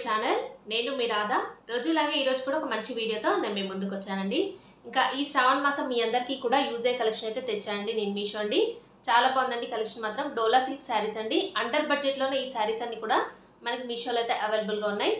Channel నేను మీ రాధా రోజులాగే ఈ రోజు కూడా ఒక మంచి వీడియోతో నేను మీ ముందుకు వచ్చానండి. ఇంకా ఈ శ్రావణ మాసం మీ అందరికీ కూడా యూజ్ అయ్యే కలెక్షన్ అయితే తెచ్చానండి. నేను మీషో అండి. చాలా బాగుందండి కలెక్షన్ మాత్రం. డోలా సిల్క్ శారీస్ అండి. అండర్ బడ్జెట్ లోనే ఈ శారీస్ అన్ని కూడా మనకి మీషోలో అయితే అవైలబుల్ గా ఉన్నాయి.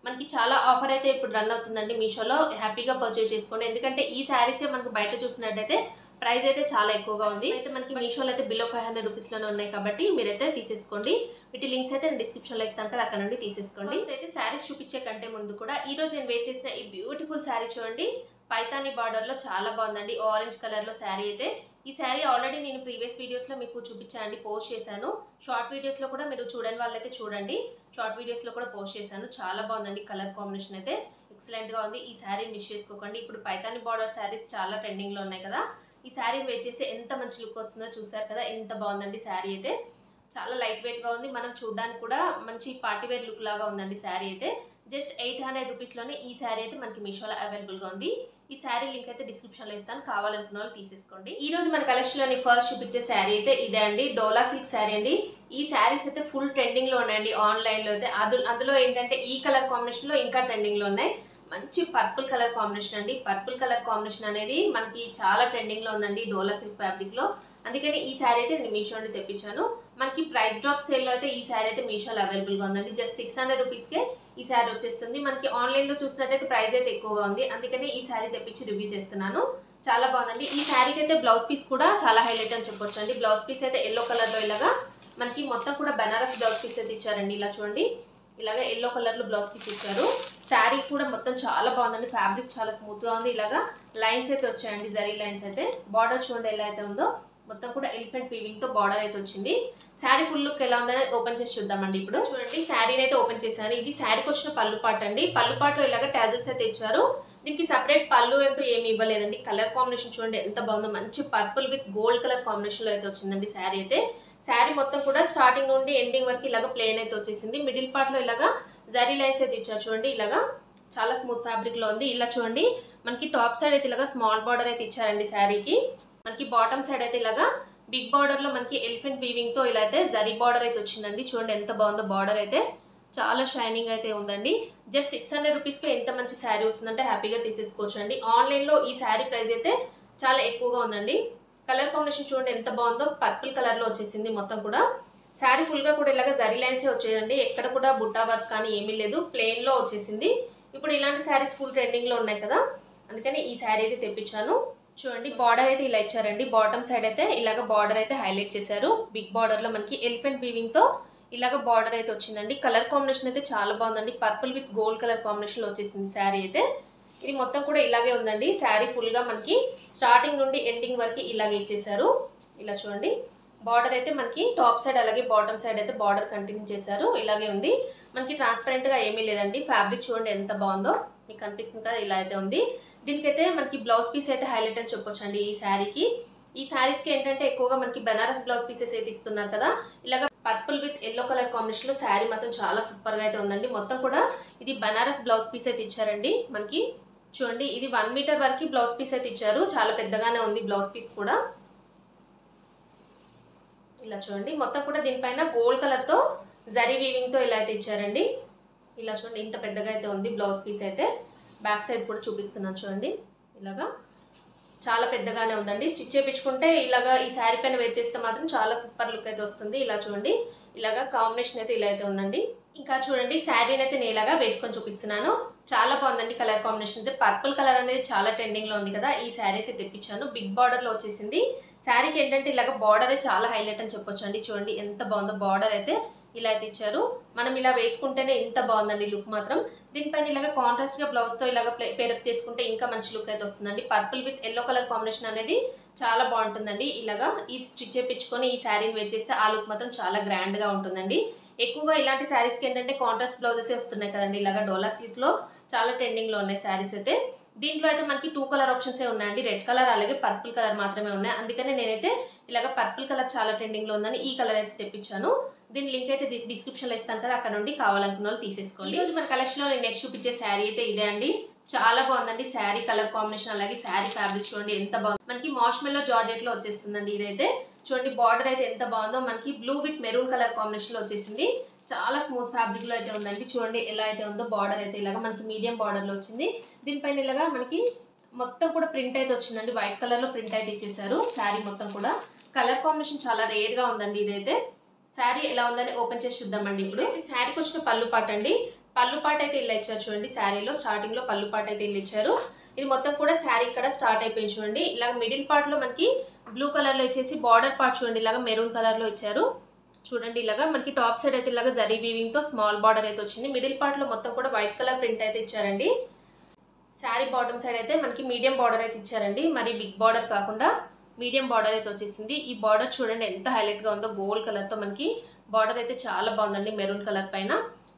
మనకి చాలా ఆఫర్ అయితే ఇప్పుడు రన్ అవుతుందండి మీషోలో. హ్యాపీగా పర్చేస్ చేసుకోండి. ఎందుకంటే ఈ శారీస్ మనకు బయట చూసినట్టయితే ప్రైస్ అయితే చాలా ఎక్కువగా ఉంది. అయితే మనకి మీషోలో అయితే బిలో 500 రూపీస్ లోనే ఉన్నాయి కాబట్టి మీరైతే తీసేసుకోండి. వీటి లింక్స్ అయితే నేను డిస్క్రిప్షన్ లో ఇస్తాను కదా, అక్కడ నుండి తీసేసుకోండి. అయితే శారీస్ చూపించే కంటే ముందు కూడా ఈ రోజు నేను వేర్ చేసిన ఈ బ్యూటిఫుల్ శారీ చూడండి. పైతాని బార్డర్ లో చాలా బాగుందండి. ఆరెంజ్ కలర్ లో శారీ అయితే. ఈ శారీ ఆల్రెడీ నేను ప్రీవియస్ వీడియోస్ లో మీకు చూపించానండి, పోస్ట్ చేశాను. షార్ట్ వీడియోస్ లో కూడా మీరు చూడని వాళ్ళైతే చూడండి. షార్ట్ వీడియోస్ లో కూడా పోస్ట్ చేశాను. చాలా బాగుందండి కలర్ కాంబినేషన్ అయితే ఎక్సలెంట్ గా ఉంది. ఈ శారీ మిస్ చేసుకోకండి. ఇప్పుడు పైతాని బార్డర్ శారీస్ చాలా ట్రెండింగ్ లో ఉన్నాయి కదా. ఈ శారీ వేర్ చేస్తే ఎంత మంచి లుక్ వస్తుందో చూసారు కదా. ఎంత బాగుందండి శారీ అయితే. చాలా లైట్ వెయిట్ గా ఉంది. మనం చూడడానికి కూడా మంచి పార్టీ వేర్ లుక్ లాగా ఉందండి శారీ అయితే. జస్ట్ 800 రూపీస్ లోనే ఈ శారీ అయితే మనకి మీషోలో అవైలబుల్ గా ఉంది. ఈ శారీ లింక్ అయితే డిస్క్రిప్షన్ లో ఇస్తాను, కావాలనుకున్న వాళ్ళు తీసేసుకోండి. ఈ రోజు మన కలెక్షన్ లోని ఫస్ట్ చూపించే శారీ అయితే ఇదే అండి. డోలా సిల్క్ శారీ అండి. ఈ శారీస్ అయితే ఫుల్ ట్రెండింగ్ లో ఉన్నాయండి ఆన్లైన్ లో అయితే. అందులో ఏంటంటే ఈ కలర్ కాంబినేషన్ లో ఇంకా ట్రెండింగ్ లో ఉన్నాయి. మంచి పర్పుల్ కలర్ కాంబినేషన్ అండి. పర్పుల్ కలర్ కాంబినేషన్ అనేది మనకి చాలా ట్రెండింగ్ లో ఉందండి డోలా సిల్క్ ఫ్యాబ్రిక్ లో. అందుకని ఈ శారీ అయితే నేను మీషో నుండి తెప్పించాను. మనకి ప్రైస్ డ్రాప్ సేల్ లో అయితే ఈ శారీ అయితే మీషోలో అవైలబుల్ గా ఉందండి. జస్ట్ 600 రూపీస్ కే ఈ శారీ వచ్చేస్తుంది. మనకి ఆన్లైన్ లో చూసినట్టయితే ప్రైస్ అయితే ఎక్కువగా ఉంది. అందుకని ఈ శారీ తెప్పించి రివ్యూ చేస్తున్నాను. చాలా బాగుందండి. ఈ శారీకి అయితే బ్లౌజ్ పీస్ కూడా చాలా హైలైట్ అని చెప్పొచ్చు అండి. బ్లౌజ్ పీస్ అయితే ఎల్లో కలర్ లో ఇలాగా మనకి మొత్తం కూడా బనారస్ బ్లౌజ్ పీస్ అయితే ఇచ్చారండి. ఇలా చూడండి, ఇలాగా ఎల్లో కలర్ లో బ్లౌజ్ పీస్ ఇచ్చారు. శారీ కూడా మొత్తం చాలా బాగుందండి. ఫ్యాబ్రిక్ చాలా స్మూత్ గా ఉంది. ఇలాగా లైన్స్ అయితే వచ్చాయండి, జరీ లైన్స్ అయితే. బార్డర్ చూడండి ఎలా అయితే ఉందో, మొత్తం కూడా ఎలిఫెంట్ వీవింగ్ తో బార్డర్ అయితే వచ్చింది. శారీ ఫుల్ లుక్ ఎలా ఉందని ఓపెన్ చేసి చూద్దామండి. ఇప్పుడు చూడండి, శారీని అయితే ఓపెన్ చేశాను. ఇది శారీకి వచ్చిన పళ్ళు పాట అండి. పళ్ళు పాటలో ఇలాగా టాజల్స్ అయితే ఇచ్చారు. దీనికి సపరేట్ పళ్ళు అంటూ ఏమి ఇవ్వలేదండి. కలర్ కాంబినేషన్ చూడండి ఎంత బాగుందో. మంచి purple with gold colour combination లో అయితే వచ్చిందండి శారీ అయితే. శారీ మొత్తం కూడా స్టార్టింగ్ నుండి ఎండింగ్ వరకు ఇలాగా ప్లేన్ అయితే వచ్చేసింది. మిడిల్ పార్ట్ లో ఇలాగా జరీ లైన్స్ అయితే ఇచ్చారు చూడండి. ఇలాగా చాలా స్మూత్ ఫ్యాబ్రిక్ లో ఉంది. ఇలా చూడండి, మనకి టాప్ సైడ్ అయితే ఇలాగా స్మాల్ బార్డర్ అయితే ఇచ్చారండి శారీకి. మనకి బాటమ్ సైడ్ అయితే ఇలాగా బిగ్ బార్డర్ లో మనకి ఎలిఫెంట్ వీవింగ్ తో ఇలా అయితే జరీ బార్డర్ అయితే వచ్చిందండి. చూడండి ఎంత బాగుందో. బార్డర్ అయితే చాలా షైనింగ్ అయితే ఉందండి. జస్ట్ 600 రూపీస్ కి ఎంత మంచి శారీ వస్తుందంటే హ్యాపీగా తీసేసుకోవచ్చు అండి. ఆన్లైన్ లో ఈ శారీ ప్రైస్ అయితే చాలా ఎక్కువగా ఉందండి. కలర్ కాంబినేషన్ చూడండి ఎంత బాగుందో. పర్పుల్ కలర్ లో వచ్చేసింది మొత్తం కూడా. శారీ ఫుల్ గా కూడా ఇలాగా జరీ లైన్స్ వచ్చేయండి. ఎక్కడ కూడా బుట్టా వర్క్ కానీ ఏమీ లేదు, ప్లెయిన్ లో వచ్చేసింది. ఇప్పుడు ఇలాంటి శారీస్ ఫుల్ ట్రెండింగ్ లో ఉన్నాయి కదా, అందుకని ఈ శారీ అయితే తెప్పించాను. చూడండి, బార్డర్ అయితే ఇలా ఇచ్చారండి. బాటమ్ సైడ్ అయితే ఇలాగ బార్డర్ అయితే హైలైట్ చేశారు. బిగ్ బార్డర్ లో మనకి ఎలిఫెంట్ వీవింగ్ తో ఇలాగ బార్డర్ అయితే వచ్చిందండి. కలర్ కాంబినేషన్ అయితే చాలా బాగుందండి. Purple with gold colour combination లో వచ్చేసింది శారీ అయితే. ఇది మొత్తం కూడా ఇలాగే ఉందండి. శారీ ఫుల్ గా మనకి స్టార్టింగ్ నుండి ఎండింగ్ వరకు ఇలాగే ఇచ్చేసారు. ఇలా చూడండి, బార్డర్ అయితే మనకి టాప్ సైడ్ అలాగే బాటమ్ సైడ్ అయితే బార్డర్ కంటిన్యూ చేశారు. ఇలాగే ఉంది. మనకి ట్రాన్స్పరెంట్ గా ఏమీ లేదండి. ఫ్యాబ్రిక్ చూడండి ఎంత బాగుందో, మీకు కనిపిస్తుంది కదా, ఇలా అయితే ఉంది. దీనికైతే మనకి బ్లౌజ్ పీస్ అయితే హైలైట్ అని చెప్పొచ్చు అండి ఈ శారీకి. ఈ శారీస్ కి ఏంటంటే ఎక్కువగా మనకి బనారస్ బ్లౌజ్ పీసెస్ అయితే ఇస్తున్నారు కదా. ఇలాగ purple with yellow colour combination లో శారీ మాత్రం చాలా సూపర్ గా అయితే ఉందండి. మొత్తం కూడా ఇది బనారస్ బ్లౌజ్ పీస్ అయితే ఇచ్చారండి మనకి. చూడండి, ఇది 1 మీటర్ వరకు బ్లౌజ్ పీస్ అయితే ఇచ్చారు. చాలా పెద్దగానే ఉంది బ్లౌజ్ పీస్ కూడా. ఇలా చూడండి, మొత్తం కూడా దీనిపైన గోల్డ్ కలర్ తో జరీ వీవింగ్ తో ఇలా అయితే ఇచ్చారండి. ఇలా చూడండి ఇంత పెద్దగా అయితే ఉంది బ్లౌజ్ పీస్ అయితే. బ్యాక్ సైడ్ కూడా చూపిస్తున్నాను చూడండి. ఇలాగా చాలా పెద్దగానే ఉందండి. స్టిచ్ చేయించుకుంటే ఇలాగా ఈ శారీ పైన వేర్ చేస్తే మాత్రం చాలా సూపర్ లుక్ అయితే వస్తుంది. ఇలా చూడండి, ఇలాగా కాంబినేషన్ అయితే ఇలా అయితే ఉందండి. ఇంకా చూడండి, శారీని అయితే నేను ఇలాగా వేసుకొని చూపిస్తున్నాను. చాలా బాగుందండి కలర్ కాంబినేషన్ అయితే. పర్పుల్ కలర్ అనేది చాలా ట్రెండింగ్ లో ఉంది కదా, ఈ శారీ అయితే తెప్పించాను. బిగ్ బార్డర్ లో వచ్చేసింది. శారీకి ఏంటంటే ఇలాగ బార్డర్ చాలా హైలైట్ అని చెప్పొచ్చు అండి. చూడండి ఎంత బాగుందో. బార్డర్ అయితే ఇలా అయితే ఇచ్చారు. మనం ఇలా వేసుకుంటేనే ఎంత బాగుందండి లుక్ మాత్రం. దీనిపైన ఇలాగ కాంట్రాస్ట్ గా బ్లౌజ్ తో ఇలాగ పేరప్ చేసుకుంటే ఇంకా మంచి లుక్ అయితే వస్తుందండి. Purple with yellow colour combination అనేది చాలా బాగుంటుందండి. ఇలాగా ఇది స్టిచ్ చేయించుకొని ఈ శారీని వేర్ చేస్తే ఆ లుక్ మాత్రం చాలా గ్రాండ్ గా ఉంటుందండి. ఎక్కువగా ఇలాంటి శారీస్ కి ఏంటంటే కాంట్రాస్ట్ బ్లౌజెస్ వస్తున్నాయి కదండి. ఇలాగా డోలా సిల్క్ లో చాలా ట్రెండింగ్ లో ఉన్నాయి శారీస్ అయితే. దీంట్లో అయితే మనకి 2 కలర్ ఆప్షన్స్ ఉన్నాయండి. రెడ్ కలర్ అలాగే పర్పుల్ కలర్ మాత్రమే ఉన్నాయి. అందుకనే నేనైతే ఇలాగ పర్పుల్ కలర్ చాలా ట్రెండింగ్ లో ఉందని ఈ కలర్ అయితే తెప్పించాను. దీని లింక్ అయితే డిస్క్రిప్షన్ లో ఇస్తాను కదా, అక్కడ నుండి కావాలనుకున్న వాళ్ళు తీసేసుకోండి. ఈ రోజు మన కలెక్షన్ లో నేను నెక్స్ట్ చూపించే శారీ అయితే ఇదే అండి. చాలా బాగుందండి శారీ కలర్ కాంబినేషన్ అలాగే శారీ ఫ్యాబ్రిక్ చూడండి ఎంత బాగుంది. మనకి మార్ష్మెల్లో జార్జెట్ లో వచ్చేస్తుందండి ఇదైతే. చూడండి, బార్డర్ అయితే ఎంత బాగుందో. మనకి blue with maroon colour combination లో వచ్చేసింది. చాలా స్మూత్ ఫ్యాబ్రిక్లో అయితే ఉందండి. చూడండి ఎలా అయితే ఉందో. బార్డర్ అయితే ఇలాగా మనకి మీడియం బార్డర్లో వచ్చింది. దీనిపైన ఇలాగా మనకి మొత్తం కూడా ప్రింట్ అయితే వచ్చిందండి. వైట్ కలర్లో ప్రింట్ అయితే ఇచ్చేసారు. శారీ మొత్తం కూడా కలర్ కాంబినేషన్ చాలా రేర్గా ఉందండి. ఇదైతే శారీ ఎలా ఉందని ఓపెన్ చేసి చూద్దామండి. ఇప్పుడు శారీకి వచ్చిన పళ్ళు పాట అండి. పళ్ళు పాట అయితే ఇలా ఇచ్చారు చూడండి. శారీలో స్టార్టింగ్లో పళ్ళు పాట అయితే ఇలా ఇచ్చారు. ఇది మొత్తం కూడా శారీ ఇక్కడ స్టార్ట్ అయిపోయింది చూడండి. ఇలాగ మిడిల్ పార్ట్లో మనకి బ్లూ కలర్లో ఇచ్చేసి బార్డర్ పార్ట్ చూడండి ఇలాగ మెరూన్ కలర్లో ఇచ్చారు. చూడండి ఇలాగా మనకి టాప్ సైడ్ అయితే ఇలాగా జరీ వీవింగ్తో స్మాల్ బార్డర్ అయితే వచ్చింది. మిడిల్ పార్ట్లో మొత్తం కూడా వైట్ కలర్ ప్రింట్ అయితే ఇచ్చారండి. శారీ బాటమ్ సైడ్ అయితే మనకి మీడియం బార్డర్ అయితే ఇచ్చారండి. మరి బిగ్ బార్డర్ కాకుండా మీడియం బార్డర్ అయితే వచ్చేసింది. ఈ బార్డర్ చూడండి ఎంత హైలైట్గా ఉందో. గోల్డ్ కలర్తో మనకి బార్డర్ అయితే చాలా బాగుందండి. మెరూన్ కలర్ పైన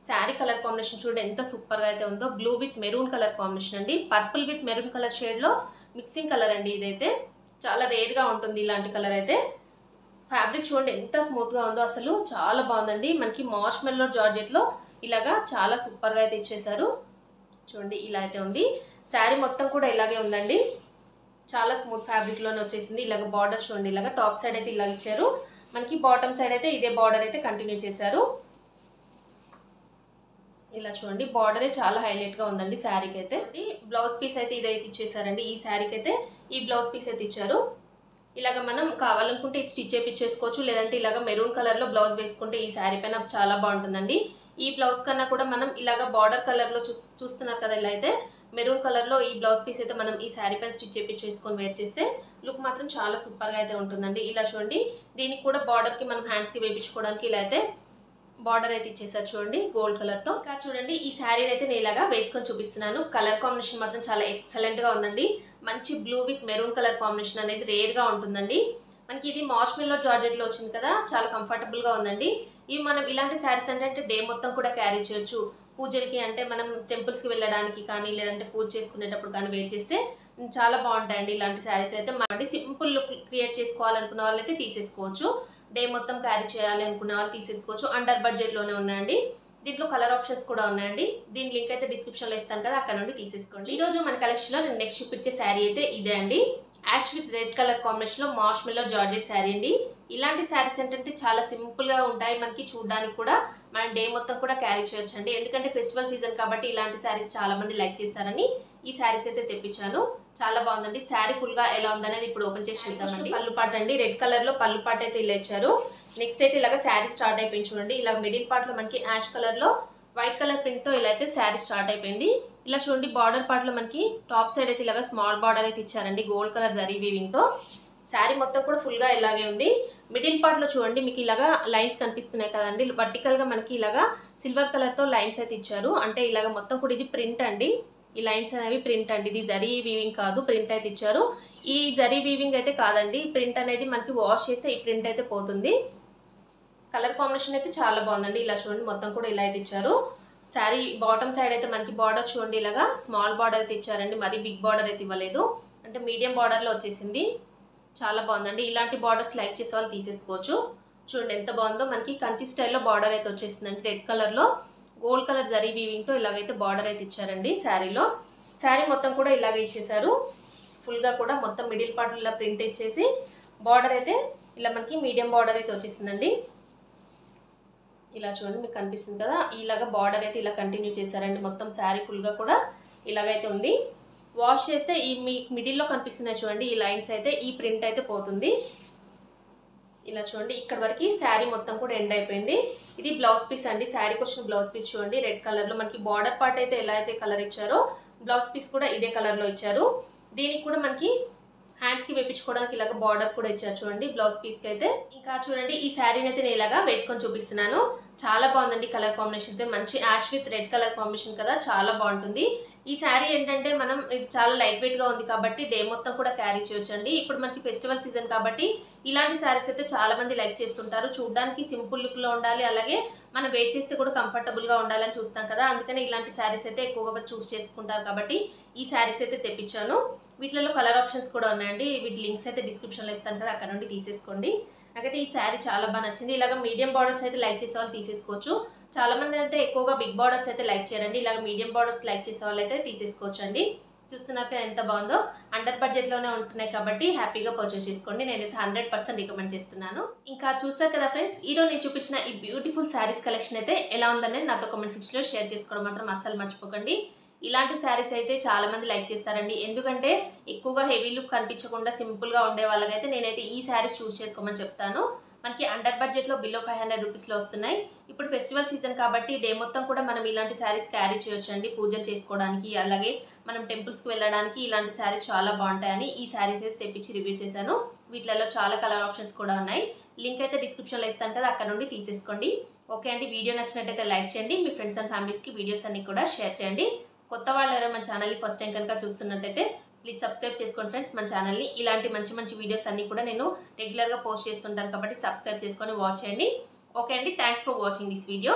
శారీ కలర్ కాంబినేషన్ చూడండి ఎంత సూపర్గా అయితే ఉందో. Blue with maroon colour combination అండి. పర్పుల్ విత్ మెరూన్ కలర్ షేడ్లో మిక్సింగ్ కలర్ అండి. ఇదైతే చాలా రేర్గా ఉంటుంది ఇలాంటి కలర్ అయితే. ఫ్యాబ్రిక్ చూడండి ఎంత స్మూత్గా ఉందో. అసలు చాలా బాగుందండి. మనకి మార్ష్మెల్లో జార్జెట్లో ఇలాగా చాలా సూపర్గా అయితే ఇచ్చేసారు. చూడండి ఇలా అయితే ఉంది. శారీ మొత్తం కూడా ఇలాగే ఉందండి. చాలా స్మూత్ ఫ్యాబ్రిక్లోనే వచ్చేసింది. ఇలాగ బార్డర్ చూడండి ఇలాగ టాప్ సైడ్ అయితే ఇలా ఇచ్చారు. మనకి బాటమ్ సైడ్ అయితే ఇదే బార్డర్ అయితే కంటిన్యూ చేశారు. ఇలా చూడండి బార్డరే చాలా హైలైట్గా ఉందండి శారీకి అయితే. బ్లౌజ్ పీస్ అయితే ఇదైతే ఇచ్చేసారండి. ఈ శారీకి అయితే ఈ బ్లౌజ్ పీస్ అయితే ఇచ్చారు. ఇలాగ మనం కావాలనుకుంటే ఇది స్టిచ్ చేయించేసుకోవచ్చు. లేదంటే ఇలాగ మెరూన్ కలర్లో బ్లౌజ్ వేసుకుంటే ఈ శారీ పైన చాలా బాగుంటుందండి. ఈ బ్లౌజ్ కన్నా కూడా మనం ఇలాగ బార్డర్ కలర్లో చూస్తున్నారు కదా. ఇలా అయితే మెరూన్ కలర్లో ఈ బ్లౌజ్ పీస్ అయితే మనం ఈ శారీ పైన స్టిచ్ చేయించేసుకొని వేర్ చేస్తే లుక్ మాత్రం చాలా సూపర్గా అయితే ఉంటుందండి. ఇలా చూడండి దీనికి కూడా బార్డర్కి మనం హ్యాండ్స్కి వేయించుకోవడానికి ఇలా అయితే బార్డర్ అయితే ఇచ్చేసారు చూడండి గోల్డ్ కలర్తో. ఇంకా చూడండి ఈ శారీని అయితే నేను ఇలాగా వేసుకొని చూపిస్తున్నాను. కలర్ కాంబినేషన్ మాత్రం చాలా ఎక్సలెంట్గా ఉందండి. మంచి blue with maroon colour combination అనేది రేర్గా ఉంటుందండి. మనకి ఇది మార్ష్మెల్లో జార్జెట్లో వచ్చింది కదా. చాలా కంఫర్టబుల్గా ఉందండి. ఇవి మనం ఇలాంటి శారీస్ అంటే డే మొత్తం కూడా క్యారీ చేయొచ్చు. పూజలకి అంటే మనం టెంపుల్స్కి వెళ్ళడానికి కానీ లేదంటే పూజ చేసుకునేటప్పుడు కానీ వేర్ చేస్తే చాలా బాగుంటాయండి ఇలాంటి శారీస్ అయితే. మనకి సింపుల్ లుక్ క్రియేట్ చేసుకోవాలనుకున్న వాళ్ళైతే తీసేసుకోవచ్చు. డే మొత్తం క్యారీ చేయాలి అనుకున్న వాళ్ళు తీసేసుకోవచ్చు. అండర్ బడ్జెట్లోనే ఉన్నాయండి. దీంట్లో కలర్ ఆప్షన్స్ కూడా ఉన్నాయండి. దీని లింక్ అయితే డిస్క్రిప్షన్లో ఇస్తాను కదా, అక్కడ నుండి తీసేసుకోండి. ఈరోజు మన కలెక్షన్లో నేను నెక్స్ట్ చూపించే శారీ అయితే ఇదే అండి. యాష్ విత్ రెడ్ కలర్ కాంబినేషన్లో మార్ష్మెల్లో జార్జెట్ శారీ అండి. ఇలాంటి శారీస్ ఏంటంటే చాలా సింపుల్గా ఉంటాయి. మనకి చూడడానికి కూడా మనం డే మొత్తం కూడా క్యారీ చేయొచ్చు అండి. ఎందుకంటే ఫెస్టివల్ సీజన్ కాబట్టి ఇలాంటి శారీస్ చాలా మంది లైక్ చేస్తారని ఈ శారీస్ అయితే తెప్పించాను. చాలా బాగుందండి. శారీ ఫుల్గా ఎలా ఉందనేది ఇప్పుడు ఓపెన్ చేసి చూద్దామండి. పళ్ళు పాట అండి. రెడ్ కలర్లో పళ్ళు పాట అయితే ఇలా ఇచ్చారు. నెక్స్ట్ అయితే ఇలాగ శారీ స్టార్ట్ అయిపోయింది చూడండి. ఇలా మిడిల్ పార్ట్లో మనకి యాష్ కలర్లో వైట్ కలర్ ప్రింట్తో ఇలా అయితే శారీ స్టార్ట్ అయిపోయింది. ఇలా చూడండి బార్డర్ పార్ట్లో మనకి టాప్ సైడ్ అయితే ఇలాగ స్మాల్ బార్డర్ అయితే ఇచ్చారండి గోల్డ్ కలర్ జరీ వీవింగ్తో. శారీ మొత్తం కూడా ఫుల్గా ఇలాగే ఉంది. మిడిల్ పార్ట్లో చూడండి మీకు ఇలాగా లైన్స్ కనిపిస్తున్నాయి కదండి. వర్టికల్గా మనకి ఇలాగా సిల్వర్ కలర్తో లైన్స్ అయితే ఇచ్చారు. అంటే ఇలాగ మొత్తం కూడా ఇది ప్రింట్ అండి. ఈ లైన్స్ అనేవి ప్రింట్ అండి. ఇది జరీ వీవింగ్ కాదు, ప్రింట్ అయితే ఇచ్చారు. ఈ జరీ వీవింగ్ అయితే కాదండి. ప్రింట్ అనేది మనకి వాష్ చేస్తే ఈ ప్రింట్ అయితే పోతుంది. కలర్ కాంబినేషన్ అయితే చాలా బాగుందండి. ఇలా చూడండి మొత్తం కూడా ఇలా అయితే ఇచ్చారు. శారీ బాటమ్ సైడ్ అయితే మనకి బార్డర్ చూడండి ఇలాగా స్మాల్ బార్డర్ అయితే ఇచ్చారండి. మరి బిగ్ బార్డర్ అయితే ఇవ్వలేదు. అంటే మీడియం బార్డర్లో వచ్చేసింది. చాలా బాగుందండి. ఇలాంటి బార్డర్స్ లైక్ చేసే వాళ్ళు తీసేసుకోవచ్చు. చూడండి ఎంత బాగుందో. మనకి కంచి స్టైల్లో బార్డర్ అయితే వచ్చేసిందండి. రెడ్ కలర్లో గోల్డ్ కలర్ జరీ వీవింగ్తో ఇలాగైతే బార్డర్ అయితే ఇచ్చారండి శారీలో. శారీ మొత్తం కూడా ఇలాగే ఇచ్చేసారు. ఫుల్గా కూడా మొత్తం మిడిల్ పార్ట్లో ఇలా ప్రింట్ ఇచ్చేసి బార్డర్ అయితే ఇలా మనకి మీడియం బార్డర్ అయితే వచ్చేసిందండి. ఇలా చూడండి మీకు కనిపిస్తుంది కదా. ఇలాగ బార్డర్ అయితే ఇలా కంటిన్యూ చేశారండి. మొత్తం శారీ ఫుల్గా కూడా ఇలాగైతే ఉంది. వాష్ చేస్తే ఈ మీ మిడిల్లో కనిపిస్తున్నాయి చూడండి ఈ లైన్స్ అయితే ఈ ప్రింట్ అయితే పోతుంది. ఇలా చూడండి ఇక్కడ వరకు శారీ మొత్తం కూడా ఎండ్ అయిపోయింది. ఇది బ్లౌజ్ పీస్ అండి. శారీకి వచ్చిన బ్లౌజ్ పీస్ చూడండి రెడ్ కలర్లో మనకి బార్డర్ పార్ట్ అయితే ఎలా అయితే కలర్ ఇచ్చారో బ్లౌజ్ పీస్ కూడా ఇదే కలర్లో ఇచ్చారు. దీనికి కూడా మనకి హ్యాండ్స్కి వేయించుకోవడానికి ఇలాగ బార్డర్ కూడా ఇచ్చారు చూడండి బ్లౌజ్ పీస్కి అయితే. ఇంకా చూడండి ఈ శారీని అయితే నేను ఇలాగా వేసుకొని చూపిస్తున్నాను. చాలా బాగుందండి. కలర్ కాంబినేషన్ అయితే మంచి ash with red colour combination కదా, చాలా బాగుంటుంది. ఈ శారీ ఏంటంటే మనం ఇది చాలా లైట్ వెయిట్గా ఉంది కాబట్టి డే మొత్తం కూడా క్యారీ చేయొచ్చండి. ఇప్పుడు మనకి ఫెస్టివల్ సీజన్ కాబట్టి ఇలాంటి శారీస్ అయితే చాలా మంది లైక్ చేస్తుంటారు. చూడడానికి సింపుల్ లుక్లో ఉండాలి, అలాగే మనం వేర్ చేస్తే కూడా కంఫర్టబుల్గా ఉండాలని చూస్తాం కదా. అందుకని ఇలాంటి శారీస్ అయితే ఎక్కువగా చూస్ చేసుకుంటారు కాబట్టి ఈ శారీస్ అయితే తెప్పించాను. వీటిలో కలర్ ఆప్షన్స్ కూడా ఉన్నాయండి. వీటి లింక్స్ అయితే డిస్క్రిప్షన్లో ఇస్తాను కదా, అక్కడ నుండి తీసేసుకోండి. నాకైతే ఈ శారీ చాలా బాగా నచ్చింది. ఇలాగ మీడియం బార్డర్స్ అయితే లైక్ చేసే వాళ్ళు తీసేసుకోవచ్చు. చాలా మంది అంటే ఎక్కువగా బిగ్ బార్డర్స్ అయితే లైక్ చేయరండి. ఇలాగ మీడియం బార్డర్స్ లైక్ చేసే వాళ్ళు అయితే తీసేసుకోవచ్చు అండి. చూస్తున్నారు కదా ఎంత బాగుందో. అండర్ బడ్జెట్లోనే ఉంటున్నాయి కాబట్టి హ్యాపీగా పర్చేస్ చేసుకోండి. నేనైతే 100% రికమెండ్ చేస్తున్నాను. ఇంకా చూసారు కదా ఫ్రెండ్స్, ఈరోజు నేను చూపించిన ఈ బ్యూటిఫుల్ శారీస్ కలెక్షన్ అయితే ఎలా ఉందని నాతో కామెంట్ సెక్షన్లో షేర్ చేసుకోవడం మాత్రం అస్సలు మర్చిపోకండి. ఇలాంటి శారీస్ అయితే చాలా మంది లైక్ చేస్తారండి. ఎందుకంటే ఎక్కువగా హెవీ లుక్ కనిపించకుండా సింపుల్గా ఉండే వాళ్ళకైతే నేనైతే ఈ శారీస్ చూస్ చేసుకోమని చెప్తాను. మనకి అండర్ బడ్జెట్లో బిలో 500 రూపీస్లో వస్తున్నాయి. ఇప్పుడు ఫెస్టివల్ సీజన్ కాబట్టి డే మొత్తం కూడా మనం ఇలాంటి శారీస్ క్యారీ చేయొచ్చండి. పూజలు చేసుకోవడానికి, అలాగే మనం టెంపుల్స్కి వెళ్ళడానికి ఇలాంటి శారీస్ చాలా బాగుంటాయని ఈ శారీస్ అయితే తెప్పించి రివ్యూ చేశాను. వీటిలలో చాలా కలర్ ఆప్షన్స్ కూడా ఉన్నాయి. లింక్ అయితే డిస్క్రిప్షన్లో ఇస్తాను కదా, అక్కడ నుండి తీసేసుకోండి. ఓకే అండి, వీడియో నచ్చినట్టయితే లైక్ చేయండి. మీ ఫ్రెండ్స్ అండ్ ఫ్యామిలీస్కి వీడియోస్ అన్ని కూడా షేర్ చేయండి. కొత్త వాళ్ళు ఎవరైనా మన ఛానల్ని ఫస్ట్ టైం కనుక చూస్తున్నట్టయితే ప్లీజ్ సబ్స్క్రైబ్ చేసుకోండి ఫ్రెండ్స్ మన ఛానల్ని. ఇలాంటి మంచి వీడియోస్ అన్నీ కూడా నేను రెగ్యులర్గా పోస్ట్ చేస్తుంటాను కాబట్టి సబ్స్క్రైబ్ చేసుకొని వాచ్ చేయండి. ఓకే అండి, thanks for watching this video.